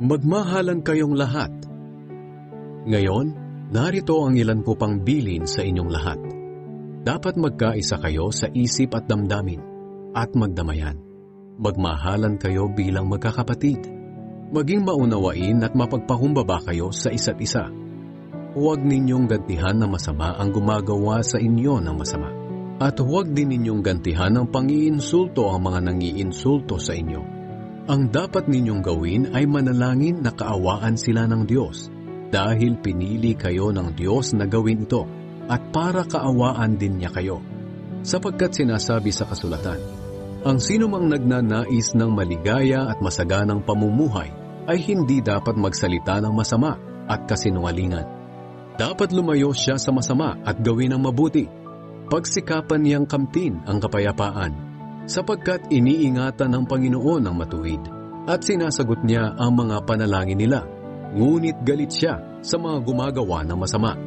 Magmahalan kayong lahat. Ngayon, narito ang ilan po pang bilin sa inyong lahat. Dapat magkaisa kayo sa isip at damdamin, at magdamayan. Magmahalan kayo bilang magkakapatid. Maging maunawain at mapagpakumbaba kayo sa isa't isa. Huwag ninyong gantihan ng masama ang gumagawa sa inyo ng masama. At huwag din ninyong gantihan ng pang-iinsulto ang mga nangiinsulto sa inyo. Ang dapat ninyong gawin ay manalangin na kaawaan sila ng Diyos dahil pinili kayo ng Diyos na gawin ito at para kaawaan din niya kayo. Sapagkat sinasabi sa kasulatan, ang sinumang nagnanais ng maligaya at masaganang pamumuhay ay hindi dapat magsalita ng masama at kasinungalingan. Dapat lumayo siya sa masama at gawin ang mabuti. Pagsikapan niyang kamtin ang kapayapaan sapagkat iniingatan ng Panginoon ang matuwid at sinasagot niya ang mga panalangin nila. Ngunit galit siya sa mga gumagawa ng masama.